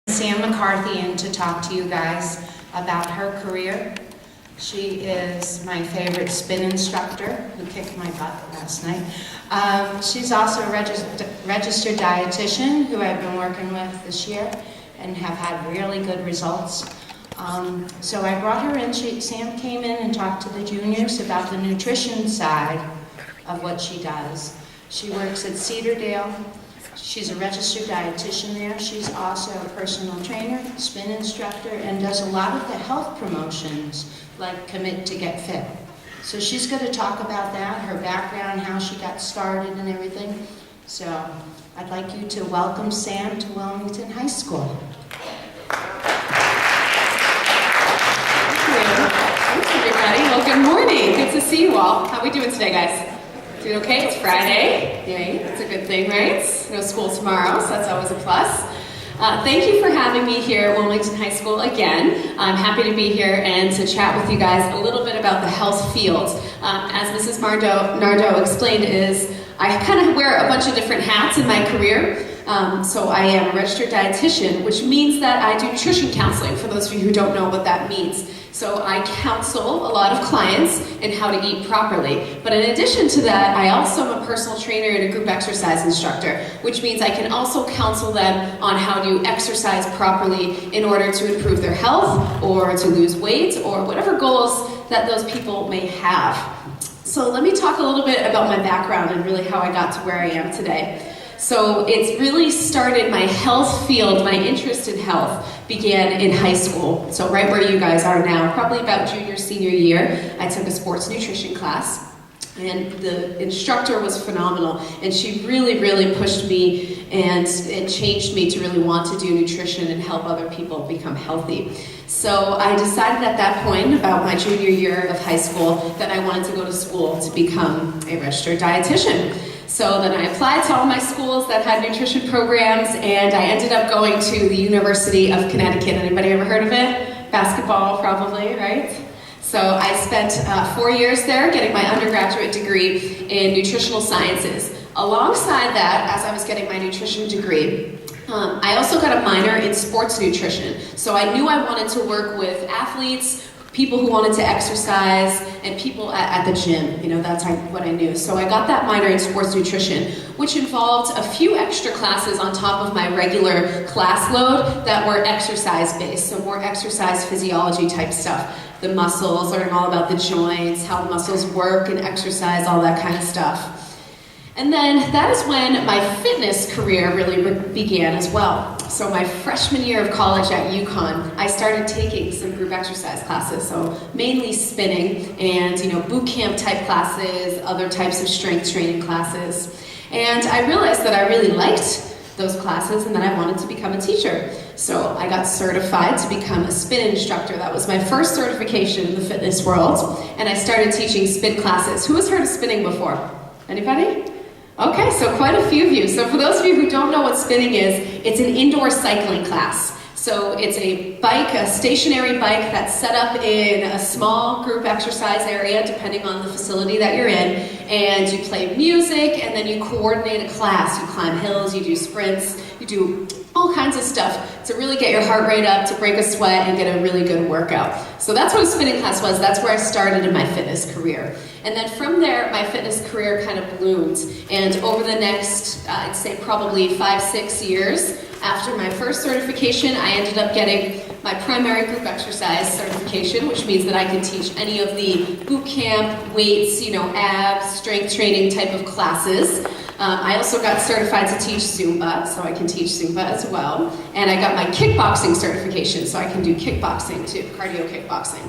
Sam McCarthy in to talk to you guys about her career. She is my favorite spin instructor who kicked my butt last night. She's also a registered dietitian who I've been working with this year and have had really good results. So I brought her in. Sam came in and talked to the juniors about the nutrition side of what she does. She works at Cedardale. She's a registered dietitian there. She's also a personal trainer, spin instructor, and does a lot of the health promotions like Commit to Get Fit. So she's going to talk about that, her background, how she got started and everything. So I'd like you to welcome Sam to Wilmington High School. Thanks, everybody. Well, good morning. Good to see you all. How are we doing today, guys? Doing okay? It's Friday. Yay, that's a good thing, right? No school tomorrow, so that's always a plus. Thank you for having me here at Wilmington High School again. I'm happy to be here and to chat with you guys a little bit about the health field. As Mrs. Nardo explained, I kind of wear a bunch of different hats in my career. So I am a registered dietitian, which means that I do nutrition counseling, for those of you who don't know what that means. So I counsel a lot of clients in how to eat properly. But in addition to that, I also am a personal trainer and a group exercise instructor, which means I can also counsel them on how to exercise properly in order to improve their health or to lose weight or whatever goals that those people may have. So let me talk a little bit about my background and really how I got to where I am today. So it's really started, my health field, my interest in health began in high school. So right where you guys are now, probably about junior, senior year, I took a sports nutrition class. And the instructor was phenomenal. And she really, really pushed me and it changed me to really want to do nutrition and help other people become healthy. So I decided at that point, about my junior year of high school, that I wanted to go to school to become a registered dietitian. So then I applied to all my schools that had nutrition programs, and I ended up going to the University of Connecticut. Anybody ever heard of it? Basketball, probably, right? So I spent 4 years there getting my undergraduate degree in nutritional sciences. Alongside that, as I was getting my nutrition degree, I also got a minor in sports nutrition. So I knew I wanted to work with athletes, people who wanted to exercise, and people at the gym. You know, that's what I knew. So I got that minor in sports nutrition, which involved a few extra classes on top of my regular class load that were exercise-based, so more exercise physiology type stuff. The muscles, learning all about the joints, how the muscles work and exercise, all that kind of stuff. And then that is when my fitness career really began as well. So my freshman year of college at UConn, I started taking some group exercise classes, so mainly spinning and boot camp type classes, other types of strength training classes. And I realized that I really liked those classes and that I wanted to become a teacher. So I got certified to become a spin instructor. That was my first certification in the fitness world. And I started teaching spin classes. Who has heard of spinning before? Anybody? Okay, so quite a few of you. So for those of you who don't know what spinning is, it's an indoor cycling class. So it's a bike, a stationary bike that's set up in a small group exercise area, depending on the facility that you're in, and you play music, and then you coordinate a class. You climb hills, you do sprints, you do all kinds of stuff to really get your heart rate up, to break a sweat, and get a really good workout. So that's what a spinning class was. That's where I started in my fitness career. And then from there, my fitness career kind of bloomed. And over the next, I'd say probably 5-6 years, after my first certification, I ended up getting my primary group exercise certification, which means that I can teach any of the boot camp, weights, abs, strength training type of classes. I also got certified to teach Zumba, so I can teach Zumba as well. And I got my kickboxing certification, so I can do kickboxing too, cardio kickboxing.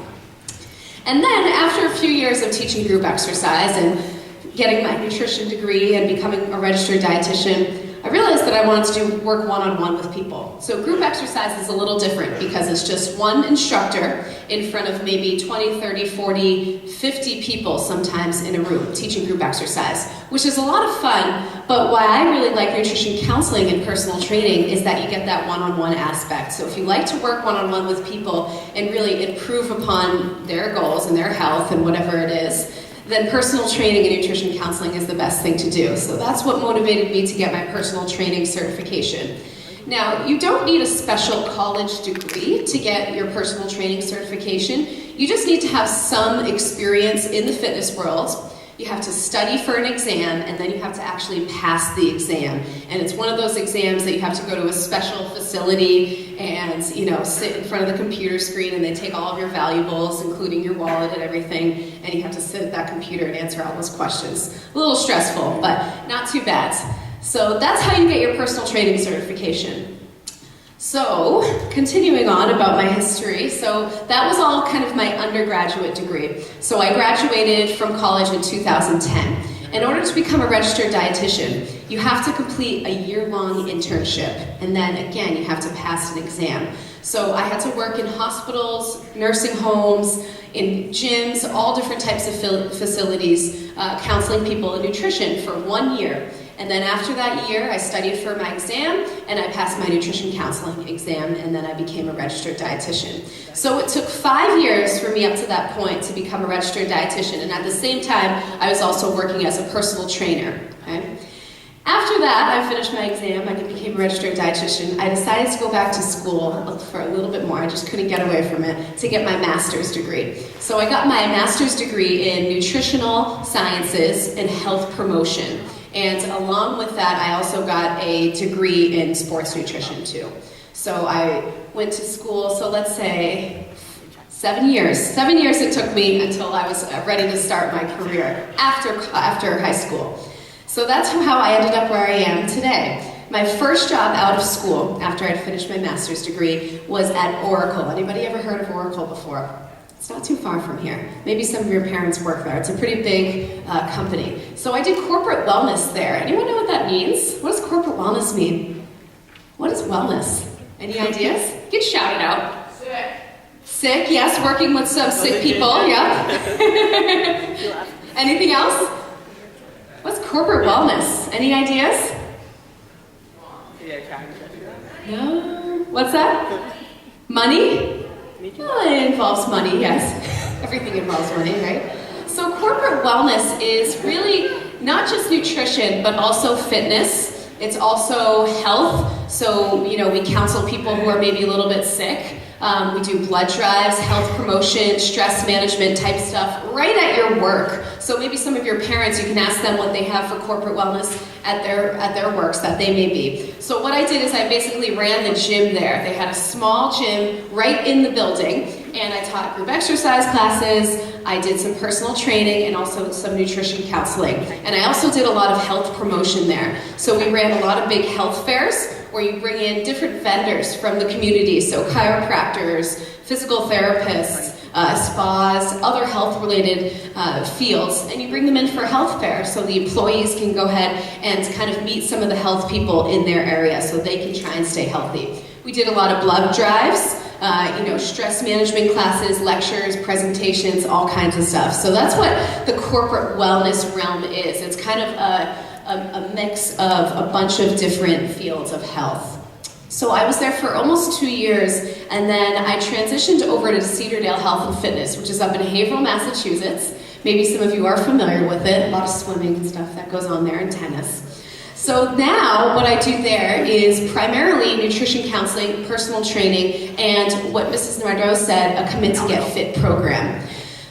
And then after a few years of teaching group exercise and getting my nutrition degree and becoming a registered dietitian, I realized that I wanted to work one-on-one with people. So group exercise is a little different because it's just one instructor in front of maybe 20, 30, 40, 50 people sometimes in a room teaching group exercise, which is a lot of fun. But why I really like nutrition counseling and personal training is that you get that one-on-one aspect. So if you like to work one-on-one with people and really improve upon their goals and their health and whatever it is, then personal training and nutrition counseling is the best thing to do. So that's what motivated me to get my personal training certification. Now, you don't need a special college degree to get your personal training certification. You just need to have some experience in the fitness world. You have to study for an exam, and then you have to actually pass the exam. And it's one of those exams that you have to go to a special facility and, sit in front of the computer screen, and they take all of your valuables, including your wallet and everything, and you have to sit at that computer and answer all those questions. A little stressful, but not too bad. So that's how you get your personal training certification. So, continuing on about my history, so that was all kind of my undergraduate degree. So I graduated from college in 2010. In order to become a registered dietitian, you have to complete a year-long internship, and then again, you have to pass an exam. So I had to work in hospitals, nursing homes, in gyms, all different types of facilities, counseling people in nutrition for 1 year. And then after that year, I studied for my exam, and I passed my nutrition counseling exam, and then I became a registered dietitian. So it took 5 years for me up to that point to become a registered dietitian, and at the same time, I was also working as a personal trainer. Okay? After that, I finished my exam, I became a registered dietitian. I decided to go back to school for a little bit more, I just couldn't get away from it, to get my master's degree. So I got my master's degree in nutritional sciences and health promotion. And along with that, I also got a degree in sports nutrition too. So I went to school, so let's say 7 years. 7 years it took me until I was ready to start my career after high school. So that's how I ended up where I am today. My first job out of school, after I'd finished my master's degree, was at Oracle. Anybody ever heard of Oracle before? It's not too far from here. Maybe some of your parents work there. It's a pretty big company. So I did corporate wellness there. Anyone know what that means? What does corporate wellness mean? What is wellness? Any ideas? Get shouted out. Sick. Sick, yes, working with some sick people, yeah. Anything else? What's corporate wellness? Any ideas? No? What's that? Money? Well, it involves money, yes. Everything involves money, right? So corporate wellness is really not just nutrition, but also fitness. It's also health. So, we counsel people who are maybe a little bit sick. We do blood drives, health promotion, stress management type stuff right at your work. So maybe some of your parents, you can ask them what they have for corporate wellness at their works that they may be. So what I did is I basically ran the gym there. They had a small gym right in the building, and I taught group exercise classes, I did some personal training, and also some nutrition counseling. And I also did a lot of health promotion there. So we ran a lot of big health fairs where you bring in different vendors from the community, so chiropractors, physical therapists, spas, other health-related fields, and you bring them in for a health fair so the employees can go ahead and kind of meet some of the health people in their area so they can try and stay healthy. We did a lot of blood drives, stress management classes, lectures, presentations, all kinds of stuff. So that's what the corporate wellness realm is. It's kind of a mix of a bunch of different fields of health. So I was there for almost 2 years, and then I transitioned over to Cedardale Health and Fitness, which is up in Haverhill, Massachusetts. Maybe some of you are familiar with it. A lot of swimming and stuff that goes on there, and tennis. So now what I do there is primarily nutrition counseling, personal training, and what Mrs. Navarro said, a Commit to Get Fit program.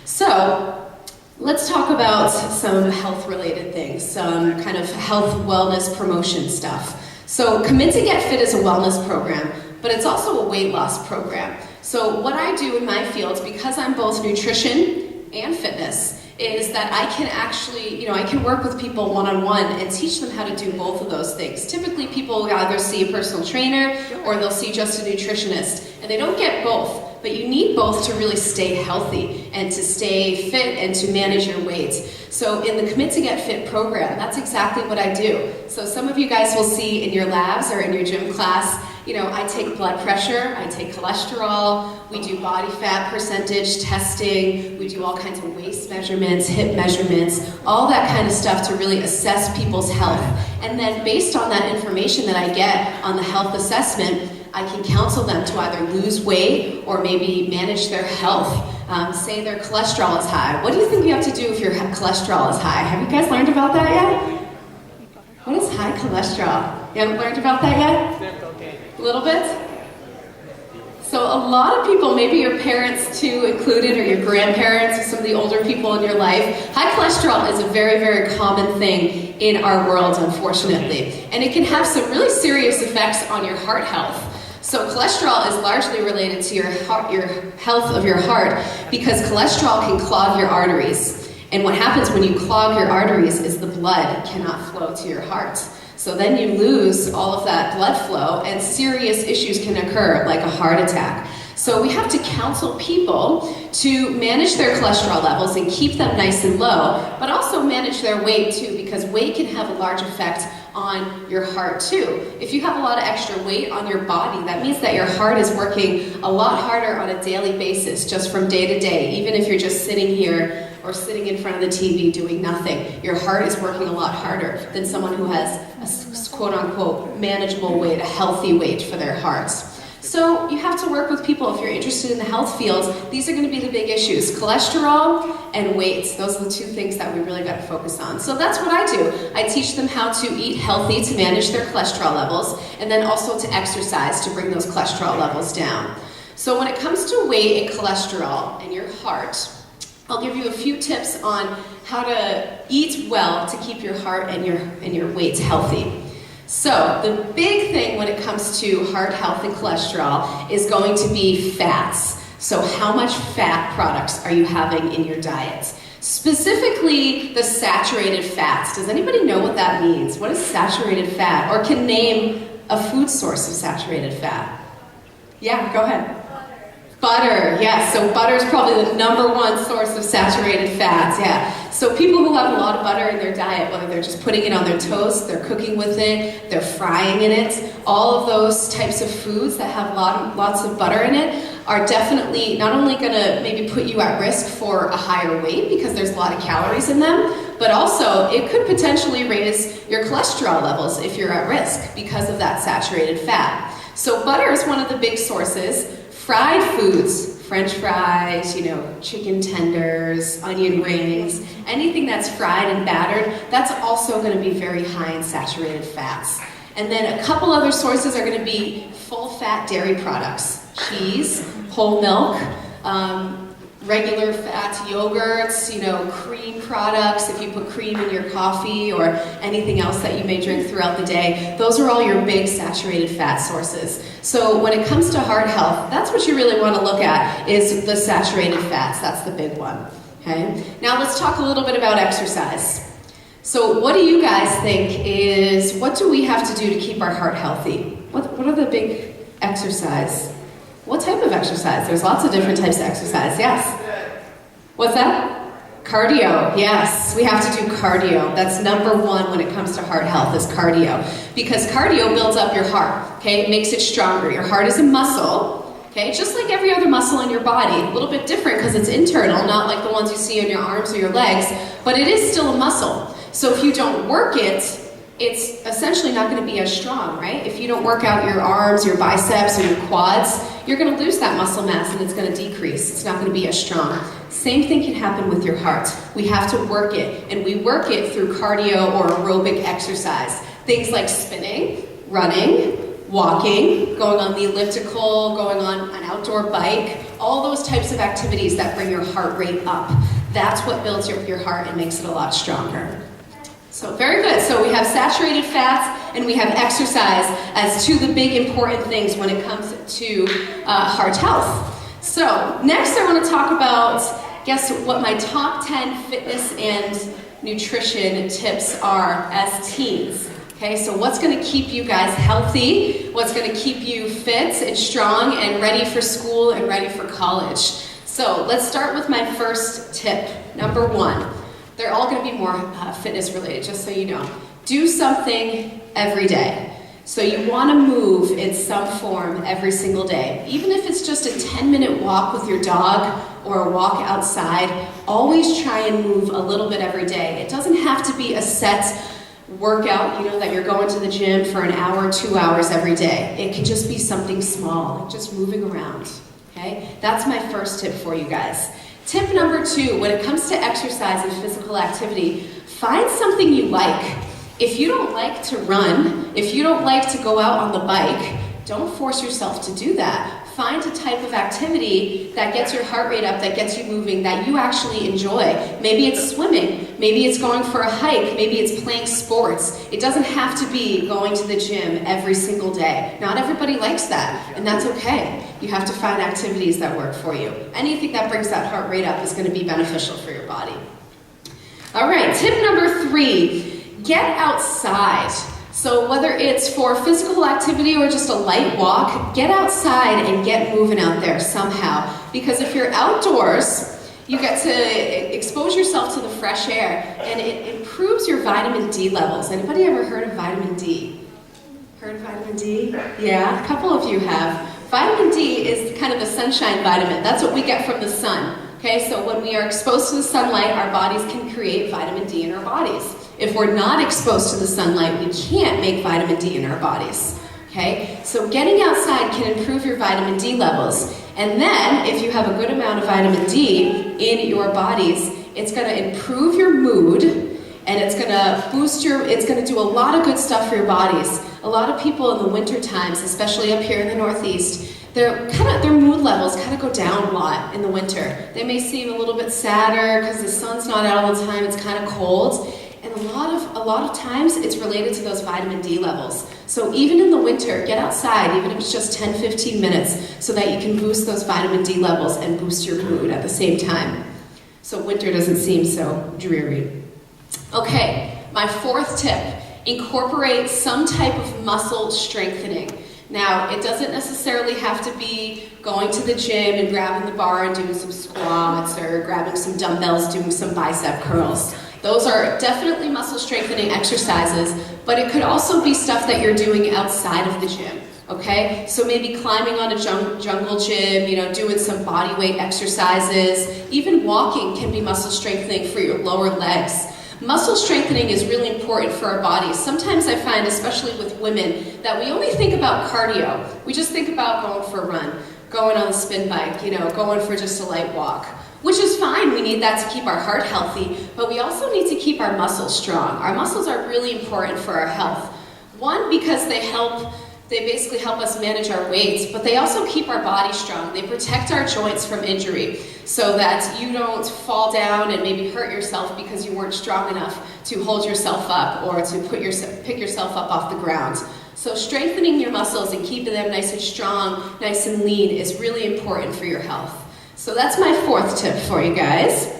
So let's talk about some health-related things, some kind of health wellness promotion stuff. So Commit to Get Fit is a wellness program, but it's also a weight loss program. So what I do in my field, because I'm both nutrition and fitness, is that I can actually, I can work with people one-on-one and teach them how to do both of those things. Typically people will either see a personal trainer or they'll see just a nutritionist, and they don't get both. But you need both to really stay healthy and to stay fit and to manage your weight. So in the Commit to Get Fit program, that's exactly what I do. So some of you guys will see in your labs or in your gym class, I take blood pressure, I take cholesterol, we do body fat percentage testing, we do all kinds of waist measurements, hip measurements, all that kind of stuff to really assess people's health. And then based on that information that I get on the health assessment, I can counsel them to either lose weight or maybe manage their health. Say their cholesterol is high. What do you think you have to do if your cholesterol is high? Have you guys learned about that yet? What is high cholesterol. You haven't learned about that yet? A little bit? So a lot of people, maybe your parents too included, or your grandparents, or some of the older people in your life, high cholesterol is a very, very common thing in our world, unfortunately. And it can have some really serious effects on your heart health. So cholesterol is largely related to your health of your heart, because cholesterol can clog your arteries. And what happens when you clog your arteries is the blood cannot flow to your heart. So then you lose all of that blood flow, and serious issues can occur, like a heart attack. So we have to counsel people to manage their cholesterol levels and keep them nice and low, but also manage their weight too, because weight can have a large effect on your heart too. If you have a lot of extra weight on your body, that means that your heart is working a lot harder on a daily basis, just from day to day. Even if you're just sitting here or sitting in front of the TV doing nothing, your heart is working a lot harder than someone who has a quote-unquote manageable weight, a healthy weight for their hearts. So you have to work with people if you're interested in the health fields. These are going to be the big issues: cholesterol and weight. Those are the two things that we really got to focus on. So that's what I do. I teach them how to eat healthy to manage their cholesterol levels, and then also to exercise to bring those cholesterol levels down. So when it comes to weight and cholesterol and your heart, I'll give you a few tips on how to eat well to keep your heart and your weight healthy. So the big thing when it comes to heart health and cholesterol is going to be fats. So how much fat products are you having in your diet? Specifically the saturated fats. Does anybody know what that means? What is saturated fat? Or can name a food source of saturated fat? Yeah, go ahead. Butter, yes. So butter is probably the #1 source of saturated fats, yeah. So people who have a lot of butter in their diet, whether they're just putting it on their toast, they're cooking with it, they're frying in it, all of those types of foods that have lots of butter in it are definitely not only going to maybe put you at risk for a higher weight because there's a lot of calories in them, but also it could potentially raise your cholesterol levels if you're at risk because of that saturated fat. So butter is one of the big sources. Fried foods, French fries, chicken tenders, onion rings, anything that's fried and battered, that's also going to be very high in saturated fats. And then a couple other sources are going to be full-fat dairy products: cheese, whole milk, regular fat yogurts, cream products, if you put cream in your coffee or anything else that you may drink throughout the day. Those are all your big saturated fat sources. So when it comes to heart health, that's what you really want to look at, is the saturated fats. That's the big one. Okay? Now let's talk a little bit about exercise. So what do you guys think what do we have to do to keep our heart healthy? What are the big exercise? What type of exercise? There's lots of different types of exercise, yes. What's that? Cardio, yes. We have to do cardio. That's #1 when it comes to heart health, is cardio. Because cardio builds up your heart, okay? It makes it stronger. Your heart is a muscle, okay? Just like every other muscle in your body. A little bit different because it's internal, not like the ones you see on your arms or your legs, but it is still a muscle. So if you don't work it, it's essentially not going to be as strong, right? If you don't work out your arms, your biceps, or your quads, you're going to lose that muscle mass and it's going to decrease. It's not going to be as strong. Same thing can happen with your heart. We have to work it, and we work it through cardio or aerobic exercise. Things like spinning, running, walking, going on the elliptical, going on an outdoor bike, all those types of activities that bring your heart rate up. That's what builds your heart and makes it a lot stronger. So very good. So we have saturated fats and we have exercise as two of the big important things when it comes to heart health. So next I want to talk about, guess what my top 10 fitness and nutrition tips are as teens. Okay, so what's going to keep you guys healthy? What's going to keep you fit and strong and ready for school and ready for college? So let's start with my first tip, #1. They're all going to be more fitness related, just so you know. Do something every day. So you want to move in some form every single day. Even if it's just a 10-minute walk with your dog or a walk outside, always try and move a little bit every day. It doesn't have to be a set workout, that you're going to the gym for an hour, 2 hours every day. It can just be something small, like just moving around. Okay? That's my first tip for you guys. Tip #2, when it comes to exercise and physical activity, find something you like. If you don't like to run, if you don't like to go out on the bike, don't force yourself to do that. Find a type of activity that gets your heart rate up, that gets you moving, that you actually enjoy. Maybe it's swimming, maybe it's going for a hike, maybe it's playing sports. It doesn't have to be going to the gym every single day. Not everybody likes that, and that's okay. You have to find activities that work for you. Anything that brings that heart rate up is going to be beneficial for your body. All right, tip number 3, get outside. So whether it's for physical activity or just a light walk, get outside and get moving out there somehow. Because if you're outdoors, you get to expose yourself to the fresh air, and it improves your vitamin D levels. Anybody ever heard of vitamin D? Heard of vitamin D? Yeah, a couple of you have. Vitamin D is kind of the sunshine vitamin. That's what we get from the sun. Okay, so when we are exposed to the sunlight, our bodies can create vitamin D in our bodies. If we're not exposed to the sunlight, we can't make vitamin D in our bodies. Okay, so getting outside can improve your vitamin D levels. And then, if you have a good amount of vitamin D in your bodies, it's going to improve your mood, and it's going to boost it's going to do a lot of good stuff for your bodies. A lot of people in the winter times, especially up here in the Northeast, their mood levels kind of go down a lot in the winter. They may seem a little bit sadder because the sun's not out all the time, it's kind of cold. And a lot of times it's related to those vitamin D levels. So even in the winter, get outside, even if it's just 10-15 minutes, so that you can boost those vitamin D levels and boost your mood at the same time. So winter doesn't seem so dreary. Okay, my 4th tip, incorporate some type of muscle strengthening. Now, it doesn't necessarily have to be going to the gym and grabbing the bar and doing some squats, or grabbing some dumbbells, doing some bicep curls. Those are definitely muscle strengthening exercises, but it could also be stuff that you're doing outside of the gym, okay? So maybe climbing on a jungle gym, doing some body weight exercises. Even walking can be muscle strengthening for your lower legs. Muscle strengthening is really important for our bodies. Sometimes I find, especially with women, that we only think about cardio. We just think about going for a run, going on the spin bike, going for just a light walk. Which is fine, we need that to keep our heart healthy, but we also need to keep our muscles strong. Our muscles are really important for our health. One, because they basically help us manage our weight, but they also keep our body strong. They protect our joints from injury, so that you don't fall down and maybe hurt yourself because you weren't strong enough to hold yourself up or to pick yourself up off the ground. So strengthening your muscles and keeping them nice and strong, nice and lean is really important for your health. So that's my 4th tip for you guys.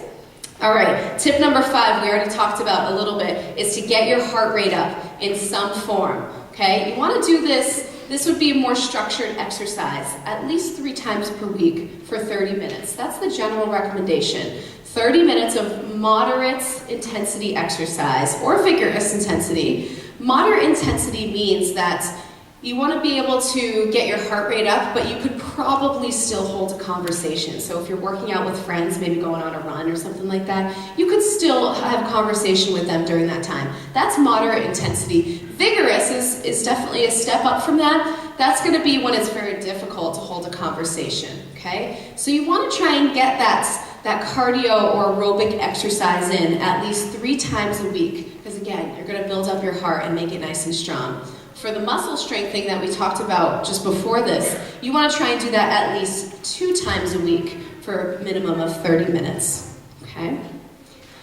All right, tip number 5, we already talked about a little bit, is to get your heart rate up in some form, okay? You want to do this would be a more structured exercise, at least 3 times per week for 30 minutes. That's the general recommendation. 30 minutes of moderate intensity exercise, or vigorous intensity. Moderate intensity means that you want to be able to get your heart rate up, but you could probably still hold a conversation. So if you're working out with friends, maybe going on a run or something like that, you could still have a conversation with them during that time. That's moderate intensity. Vigorous is definitely a step up from that. That's going to be when it's very difficult to hold a conversation, okay? So you want to try and get that cardio or aerobic exercise in at least 3 times a week, because again, you're going to build up your heart and make it nice and strong. For the muscle strengthening that we talked about just before this, you want to try and do that at least 2 times a week for a minimum of 30 minutes, okay?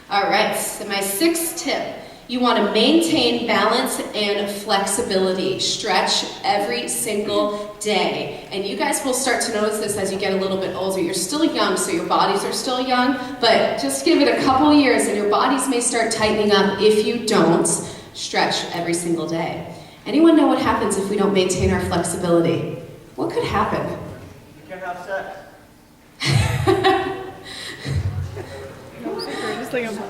All right, so my 6th tip, you want to maintain balance and flexibility. Stretch every single day. And you guys will start to notice this as you get a little bit older. You're still young, so your bodies are still young, but just give it a couple years and your bodies may start tightening up if you don't stretch every single day. Anyone know what happens if we don't maintain our flexibility? What could happen? You can't have sex.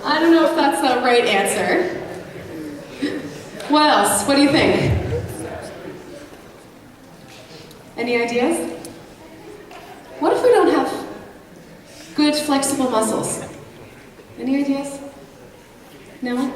I don't know if that's the right answer. What else? What do you think? Any ideas? What if we don't have good flexible muscles? Any ideas? No?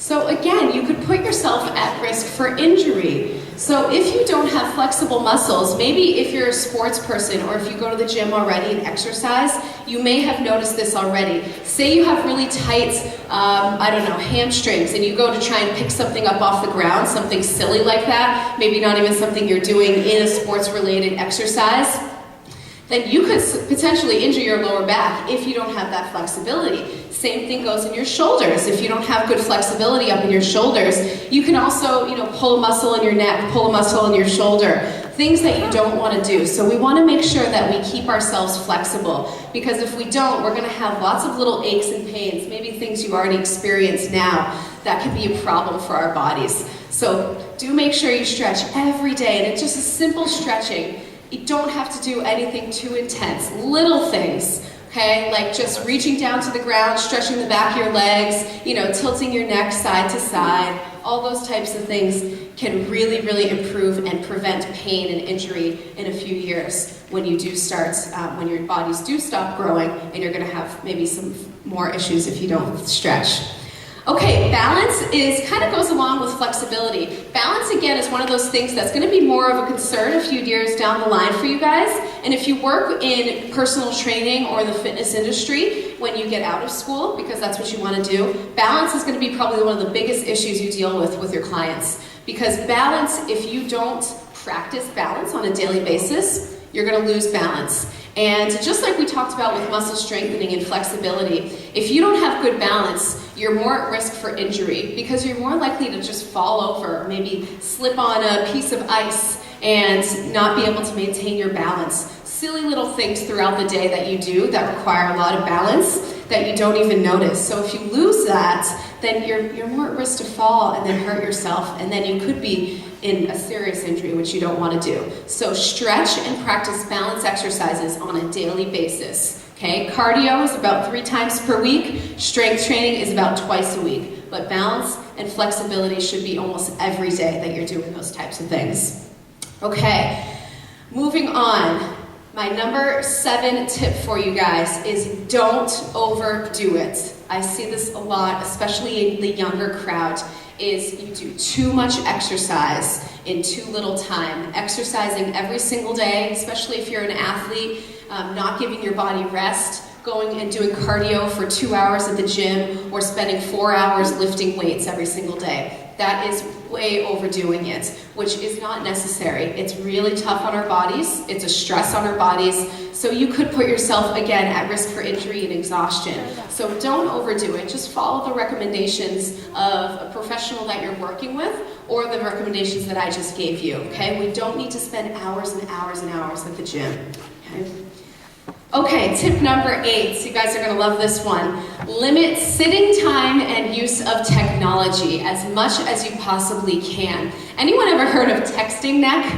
So again, you could put yourself at risk for injury. So if you don't have flexible muscles, maybe if you're a sports person or if you go to the gym already and exercise, you may have noticed this already. Say you have really tight, hamstrings, and you go to try and pick something up off the ground, something silly like that, maybe not even something you're doing in a sports-related exercise, then you could potentially injure your lower back if you don't have that flexibility. Same thing goes in your shoulders. If you don't have good flexibility up in your shoulders, you can also, pull a muscle in your neck, pull a muscle in your shoulder, things that you don't want to do. So we want to make sure that we keep ourselves flexible, because if we don't, we're going to have lots of little aches and pains, maybe things you already experience now that can be a problem for our bodies. So do make sure you stretch every day, and it's just a simple stretching. You don't have to do anything too intense. Little things, okay? Like just reaching down to the ground, stretching the back of your legs, tilting your neck side to side. All those types of things can really, really improve and prevent pain and injury in a few years when you do start, when your bodies do stop growing, and you're gonna have maybe some more issues if you don't stretch. Okay, balance kind of goes along with flexibility. Balance, again, is one of those things that's going to be more of a concern a few years down the line for you guys. And if you work in personal training or the fitness industry when you get out of school, because that's what you want to do, balance is going to be probably one of the biggest issues you deal with your clients. Because balance, if you don't practice balance on a daily basis, you're going to lose balance. And just like we talked about with muscle strengthening and flexibility, if you don't have good balance, you're more at risk for injury because you're more likely to just fall over, maybe slip on a piece of ice and not be able to maintain your balance. Silly little things throughout the day that you do that require a lot of balance that you don't even notice. So if you lose that, then you're more at risk to fall and then hurt yourself, and then you could be in a serious injury, which you don't want to do. So stretch and practice balance exercises on a daily basis. Okay, cardio is about 3 times per week. Strength training is about twice a week. But balance and flexibility should be almost every day that you're doing those types of things. Okay, moving on. My number 7 tip for you guys is don't overdo it. I see this a lot, especially in the younger crowd, is you do too much exercise in too little time. Exercising every single day, especially if you're an athlete, not giving your body rest, going and doing cardio for 2 hours at the gym, or spending 4 hours lifting weights every single day. That is way overdoing it, which is not necessary. It's really tough on our bodies. It's a stress on our bodies. So you could put yourself, again, at risk for injury and exhaustion. So don't overdo it. Just follow the recommendations of a professional that you're working with or the recommendations that I just gave you, okay? We don't need to spend hours and hours and hours at the gym, okay? Okay, tip number 8, so you guys are going to love this one. Limit sitting time and use of technology as much as you possibly can. Anyone ever heard of texting neck?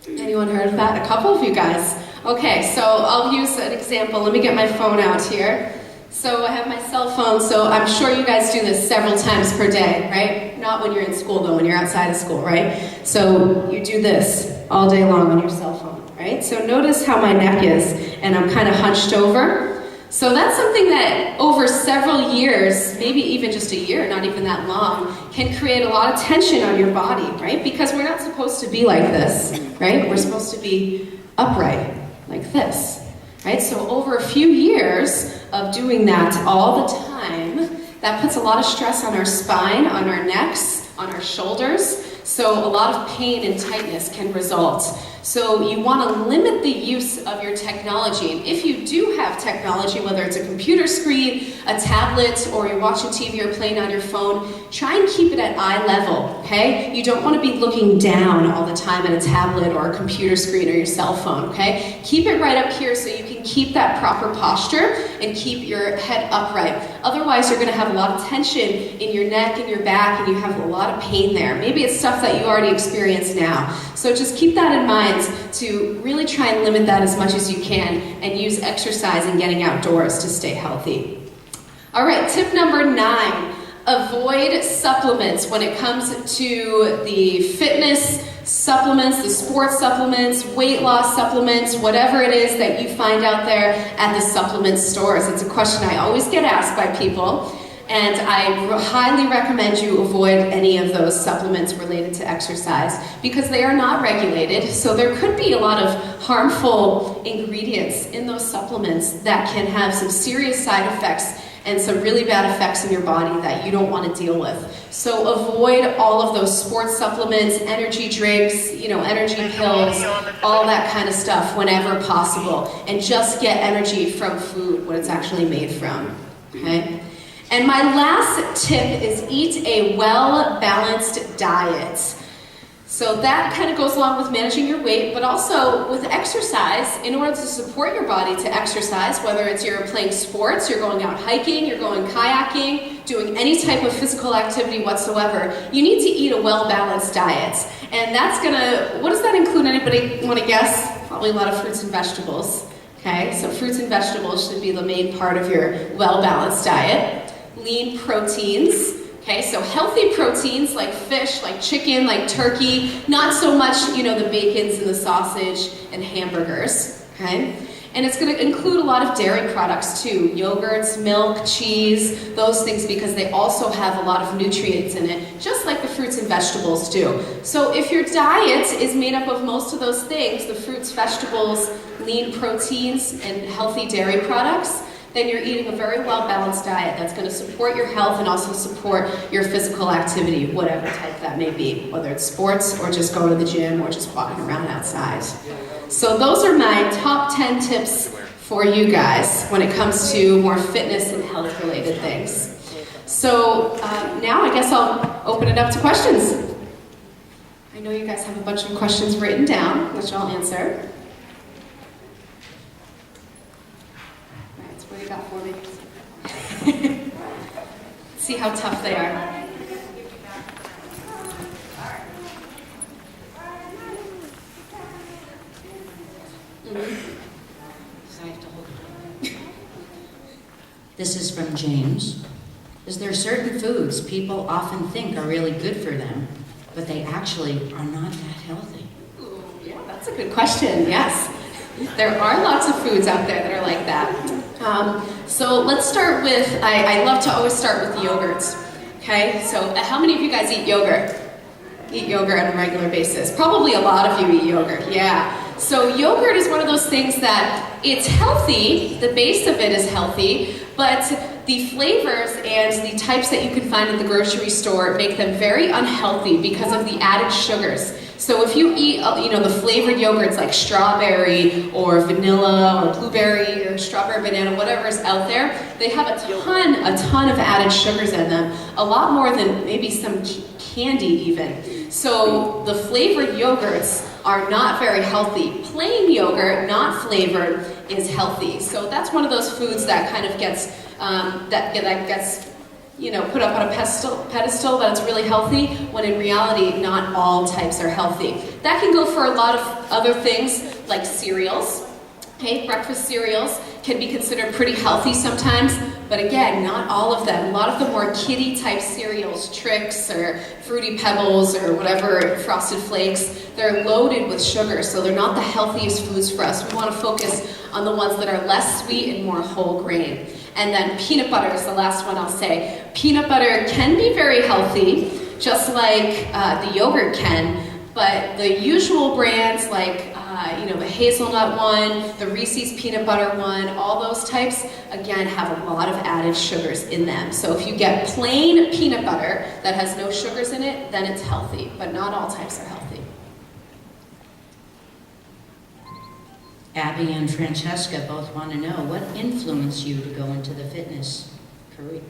Anyone heard of that? A couple of you guys. Okay, so I'll use an example. Let me get my phone out here. So I have my cell phone, so I'm sure you guys do this several times per day, right? Not when you're in school though, when you're outside of school, right? So you do this all day long on your cell phone, right? So notice how my neck is, and I'm kind of hunched over. So that's something that over several years, maybe even just a year, not even that long, can create a lot of tension on your body, right? Because we're not supposed to be like this, right? We're supposed to be upright, like this, right? So over a few years of doing that all the time, that puts a lot of stress on our spine, on our necks, on our shoulders. So a lot of pain and tightness can result. So you want to limit the use of your technology. And if you do have technology, whether it's a computer screen, a tablet, or you're watching TV or playing on your phone, try and keep it at eye level, okay? You don't want to be looking down all the time at a tablet or a computer screen or your cell phone, okay? Keep it right up here so you can keep that proper posture and keep your head upright. Otherwise, you're going to have a lot of tension in your neck and your back, and you have a lot of pain there. Maybe it's stuff that you already experience now. So just keep that in mind to really try and limit that as much as you can and use exercise and getting outdoors to stay healthy. All right, tip number 9, avoid supplements when it comes to the fitness supplements, the sports supplements, weight loss supplements, whatever it is that you find out there at the supplement stores. It's a question I always get asked by people. And I highly recommend you avoid any of those supplements related to exercise because they are not regulated. So there could be a lot of harmful ingredients in those supplements that can have some serious side effects and some really bad effects in your body that you don't want to deal with. So avoid all of those sports supplements, energy drinks, energy pills, all that kind of stuff whenever possible. And just get energy from food, what it's actually made from, okay? And my last tip is eat a well-balanced diet. So that kind of goes along with managing your weight, but also with exercise. In order to support your body to exercise, whether it's you're playing sports, you're going out hiking, you're going kayaking, doing any type of physical activity whatsoever, you need to eat a well-balanced diet. And that's what does that include? Anybody want to guess? Probably a lot of fruits and vegetables. Okay, so fruits and vegetables should be the main part of your well-balanced diet. Lean proteins. Okay, so healthy proteins like fish, like chicken, like turkey, not so much, the bacons and the sausage and hamburgers, okay? And it's going to include a lot of dairy products too, yogurts, milk, cheese, those things, because they also have a lot of nutrients in it, just like the fruits and vegetables do. So if your diet is made up of most of those things, the fruits, vegetables, lean proteins, and healthy dairy products, then you're eating a very well-balanced diet that's going to support your health and also support your physical activity, whatever type that may be, whether it's sports or just going to the gym or just walking around outside. So those are my top 10 tips for you guys when it comes to more fitness and health-related things. So now I guess I'll open it up to questions. I know you guys have a bunch of questions written down, which I'll answer. What do you got for me? See how tough they are. So I have to hold it up. This is from James. Is there certain foods people often think are really good for them, but they actually are not that healthy? Ooh, yeah, that's a good question, yes. There are lots of foods out there that are like that. So let's start with, I love to always start with yogurts. Okay, so how many of you guys eat yogurt? Eat yogurt on a regular basis? Probably a lot of you eat yogurt, yeah. So yogurt is one of those things that it's healthy, the base of it is healthy, but the flavors and the types that you can find at the grocery store make them very unhealthy because of the added sugars. So if you eat, the flavored yogurts like strawberry or vanilla or blueberry or strawberry banana, whatever is out there, they have a ton of added sugars in them, a lot more than maybe some candy even. So the flavored yogurts are not very healthy. Plain yogurt, not flavored, is healthy. So that's one of those foods that kind of gets put up on a pedestal that it's really healthy, when in reality, not all types are healthy. That can go for a lot of other things, like cereals. Okay, breakfast cereals can be considered pretty healthy sometimes, but again, not all of them. A lot of the more kiddie type cereals, Trix or Fruity Pebbles or whatever, Frosted Flakes, they're loaded with sugar, so they're not the healthiest foods for us. We want to focus on the ones that are less sweet and more whole grain. And then peanut butter is the last one I'll say. Peanut butter can be very healthy, just like the yogurt can, but the usual brands like the hazelnut one, the Reese's peanut butter one, all those types, again, have a lot of added sugars in them. So if you get plain peanut butter that has no sugars in it, then it's healthy, but not all types are healthy. Abby and Francesca both want to know, what influenced you to go into the fitness career?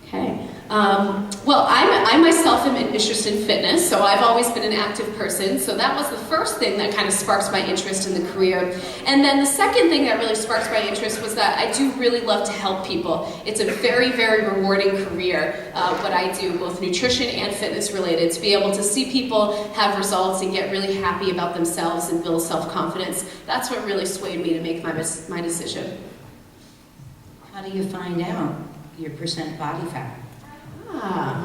Okay. Well, I myself am interested in fitness, so I've always been an active person. So that was the first thing that kind of sparked my interest in the career. And then the second thing that really sparked my interest was that I do really love to help people. It's a very, very rewarding career, what I do, both nutrition and fitness related, to be able to see people have results and get really happy about themselves and build self-confidence. That's what really swayed me to make my decision. How do you find out your percent body fat?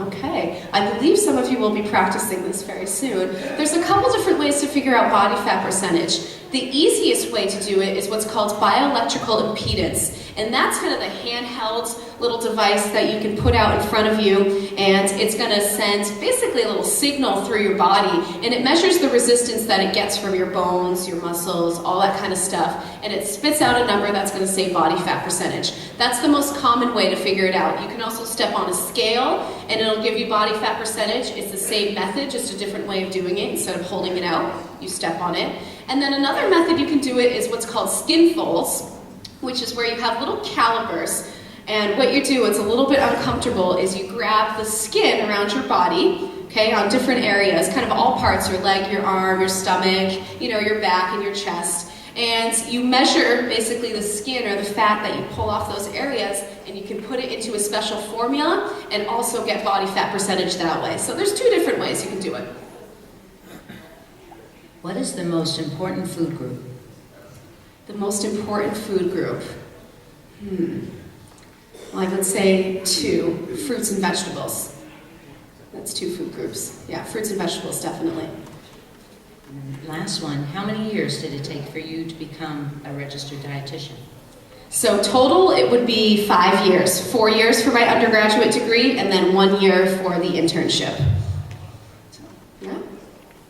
Okay. I believe some of you will be practicing this very soon. There's a couple different ways to figure out body fat percentage. The easiest way to do it is what's called bioelectrical impedance. And that's kind of the handheld little device that you can put out in front of you, and it's going to send basically a little signal through your body, and it measures the resistance that it gets from your bones, your muscles, all that kind of stuff, and it spits out a number that's going to say body fat percentage. That's the most common way to figure it out. You can also step on a scale, and it'll give you body fat percentage. It's the same method, just a different way of doing it. Instead of holding it out, you step on it. And then another method you can do it is what's called skin folds, which is where you have little calipers, and what you do, it's a little bit uncomfortable, is you grab the skin around your body, okay, on different areas, kind of all parts, your leg, your arm, your stomach, your back and your chest, and you measure basically the skin or the fat that you pull off those areas, and you can put it into a special formula and also get body fat percentage that way. So there's two different ways you can do it. What is the most important food group? The most important food group? Well, I would say 2, fruits and vegetables. That's 2 food groups. Yeah, fruits and vegetables, definitely. And last one, how many years did it take for you to become a registered dietitian? So total, it would be 5 years. 4 years for my undergraduate degree, and then 1 year for the internship. So, yeah.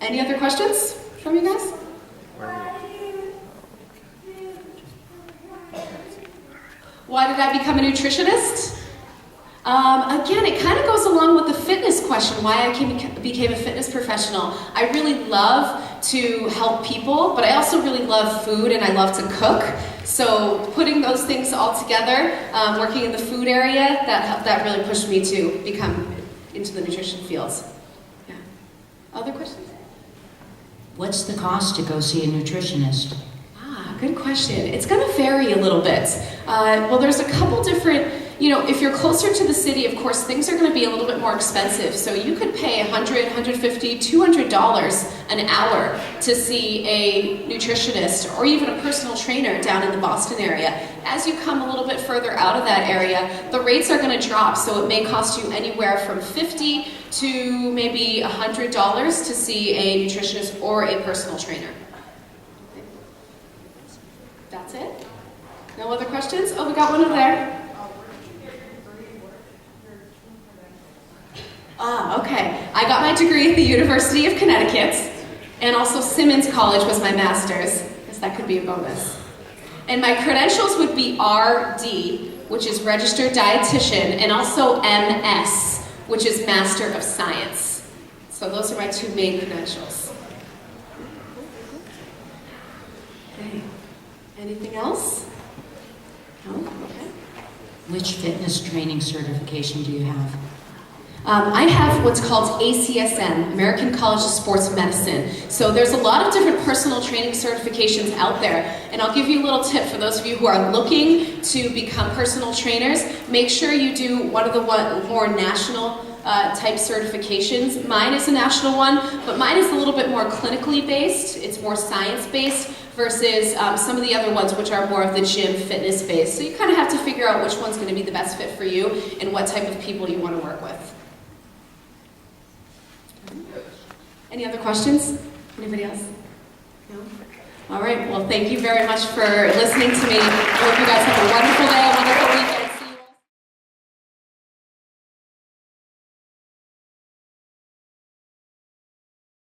Any other questions from you guys? Why did I become a nutritionist? Again, it kind of goes along with the fitness question, why I became a fitness professional. I really love to help people, but I also really love food and I love to cook. So putting those things all together, working in the food area, that really pushed me to become into the nutrition fields. Yeah. Other questions? What's the cost to go see a nutritionist? Good question. It's going to vary a little bit. Well, there's a couple different, if you're closer to the city, of course, things are going to be a little bit more expensive. So you could pay $100, $150, $200 an hour to see a nutritionist or even a personal trainer down in the Boston area. As you come a little bit further out of that area, the rates are going to drop. So it may cost you anywhere from $50 to maybe $100 to see a nutritionist or a personal trainer. That's it? No other questions? Oh, we got one over there. Okay. I got my degree at the University of Connecticut, and also Simmons College was my master's. I guess that could be a bonus. And my credentials would be RD, which is Registered Dietitian, and also MS, which is Master of Science. So those are my 2 main credentials. Okay. Anything else? No? Okay. Which fitness training certification do you have? I have what's called ACSM, American College of Sports Medicine. So there's a lot of different personal training certifications out there. And I'll give you a little tip for those of you who are looking to become personal trainers. Make sure you do one of the more national type certifications. Mine is a national one, but mine is a little bit more clinically based. It's more science-based versus some of the other ones which are more of the gym fitness based. So you kind of have to figure out which one's going to be the best fit for you and what type of people you want to work with. Any other questions? Anybody else? No? All right, well, thank you very much for listening to me. I hope you guys have a wonderful day.